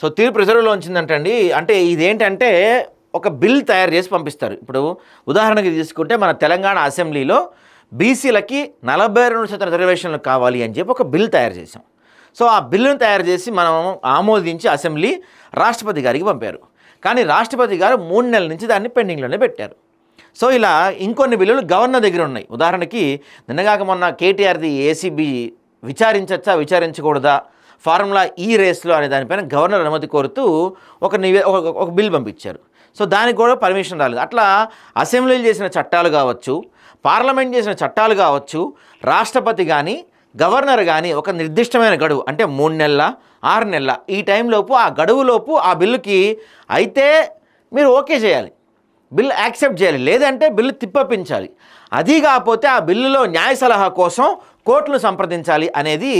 So తీర్పు రిజర్వ్లో ఉంచిందంటండి. అంటే ఇదేంటంటే ఒక బిల్ తయారు చేసి పంపిస్తారు. ఇప్పుడు ఉదాహరణకి తీసుకుంటే మన తెలంగాణ అసెంబ్లీలో బీసీలకి 42% రిజర్వేషన్లు కావాలి అని చెప్పి ఒక బిల్ తయారు చేసాం. సో ఆ బిల్లును తయారు చేసి మనం ఆమోదించి అసెంబ్లీ రాష్ట్రపతి గారికి పంపారు. కానీ రాష్ట్రపతి గారు 3 నెలల నుంచి దాన్ని పెండింగ్లోనే పెట్టారు. సో ఇలా ఇంకొన్ని బిల్లులు గవర్నర్ దగ్గర ఉన్నాయి. ఉదాహరణకి నిన్నగాక మొన్న కేటీఆర్ది ఏసీబీ విచారించచ్చా విచారించకూడదా ఫార్ములా ఈ రేస్లో అనే దానిపైన గవర్నర్ అనుమతి కోరుతూ ఒక బిల్ పంపించారు. సో దానికి కూడా పర్మిషన్ రాలేదు. అట్లా అసెంబ్లీలు చేసిన చట్టాలు కావచ్చు, పార్లమెంట్ చేసిన చట్టాలు కావచ్చు, రాష్ట్రపతి కానీ గవర్నర్ కానీ ఒక నిర్దిష్టమైన గడువు అంటే 3 నెలల 6 నెలల ఈ టైంలోపు ఆ గడువులోపు ఆ బిల్లుకి అయితే మీరు ఓకే చేయాలి, బిల్ యాక్సెప్ట్ చేయాలి, లేదంటే బిల్లు తిప్పపించాలి. అది కాకపోతే ఆ బిల్లులో న్యాయ సలహా కోసం కోర్టును సంప్రదించాలి అనేది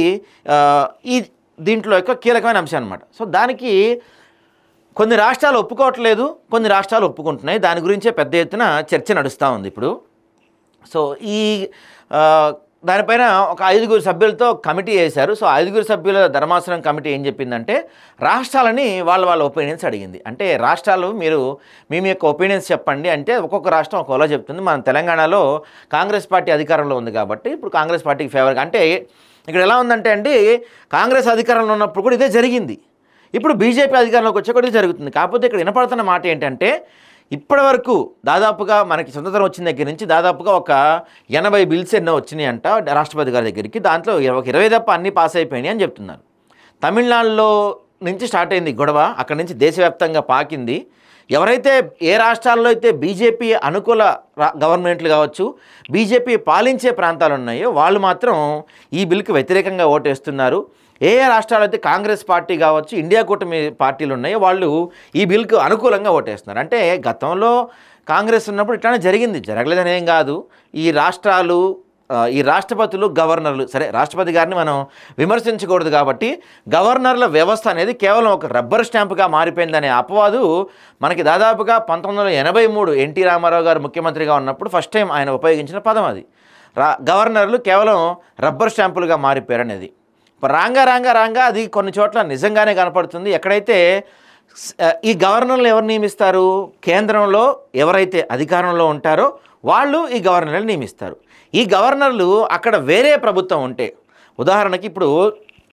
ఈ దీంట్లో యొక్క కీలకమైన అంశం అన్నమాట. సో దానికి కొన్ని రాష్ట్రాలు ఒప్పుకోవట్లేదు, కొన్ని రాష్ట్రాలు ఒప్పుకుంటున్నాయి. దాని గురించే పెద్ద ఎత్తున చర్చ నడుస్తూ ఉంది ఇప్పుడు. సో ఈ దానిపైన ఒక 5 సభ్యులతో కమిటీ వేశారు. సో 5 సభ్యుల ధర్మాసనం కమిటీ ఏం చెప్పిందంటే రాష్ట్రాలని వాళ్ళ ఒపీనియన్స్ అడిగింది. అంటే రాష్ట్రాలు మీరు మీ యొక్క ఒపీనియన్స్ చెప్పండి అంటే ఒక్కొక్క రాష్ట్రం ఒకలా చెప్తుంది. మన తెలంగాణలో కాంగ్రెస్ పార్టీ అధికారంలో ఉంది కాబట్టి ఇప్పుడు కాంగ్రెస్ పార్టీకి ఫేవర్గా, అంటే ఇక్కడ ఎలా ఉందంటే అండి కాంగ్రెస్ అధికారంలో ఉన్నప్పుడు కూడా ఇదే జరిగింది, ఇప్పుడు బీజేపీ అధికారంలోకి వచ్చే కూడా ఇది జరుగుతుంది. కాకపోతే ఇక్కడ వినపడుతున్న మాట ఏంటంటే ఇప్పటి వరకు దాదాపుగా మనకి స్వతంత్రం వచ్చిన దగ్గర నుంచి దాదాపుగా ఒక 80 బిల్స్ ఎన్నో వచ్చినాయి అంట రాష్ట్రపతి గారి దగ్గరికి. దాంట్లో ఒక 20 తప్ప అన్నీ పాస్ అయిపోయినాయి అని చెప్తున్నారు. తమిళనాడులో నుంచి స్టార్ట్ అయింది గొడవ, అక్కడి నుంచి దేశవ్యాప్తంగా పాకింది. ఎవరైతే ఏ రాష్ట్రాల్లో అయితే బీజేపీ అనుకూల గవర్నమెంట్లు కావచ్చు, బీజేపీ పాలించే ప్రాంతాలు ఉన్నాయో వాళ్ళు మాత్రం ఈ బిల్కి వ్యతిరేకంగా ఓటేస్తున్నారు. ఏ రాష్ట్రాలు అయితే కాంగ్రెస్ పార్టీ కావచ్చు, ఇండియా కూటమి పార్టీలు ఉన్నాయో వాళ్ళు ఈ బిల్కు అనుకూలంగా ఓటేస్తున్నారు. అంటే గతంలో కాంగ్రెస్ ఉన్నప్పుడు ఇట్లానే జరిగింది, జరగలేదని ఏం కాదు. ఈ రాష్ట్రాలు ఈ రాష్ట్రపతులు గవర్నర్లు, సరే రాష్ట్రపతి గారిని మనం విమర్శించకూడదు కాబట్టి గవర్నర్ల వ్యవస్థ అనేది కేవలం ఒక రబ్బర్ స్టాంపుగా మారిపోయిందనే అపవాదు మనకి దాదాపుగా 1983 ఎన్టీ రామారావు గారు ముఖ్యమంత్రిగా ఉన్నప్పుడు ఫస్ట్ టైం ఆయన ఉపయోగించిన పదం అది. గవర్నర్లు కేవలం రబ్బర్ స్టాంపులుగా మారిపోయారు అనేది. రాంగా అది కొన్ని చోట్ల నిజంగానే కనపడుతుంది. ఎక్కడైతే ఈ గవర్నర్లు ఎవరు నియమిస్తారు, కేంద్రంలో ఎవరైతే అధికారంలో ఉంటారో వాళ్ళు ఈ గవర్నర్లు నియమిస్తారు. ఈ గవర్నర్లు అక్కడ వేరే ప్రభుత్వం ఉంటే, ఉదాహరణకి ఇప్పుడు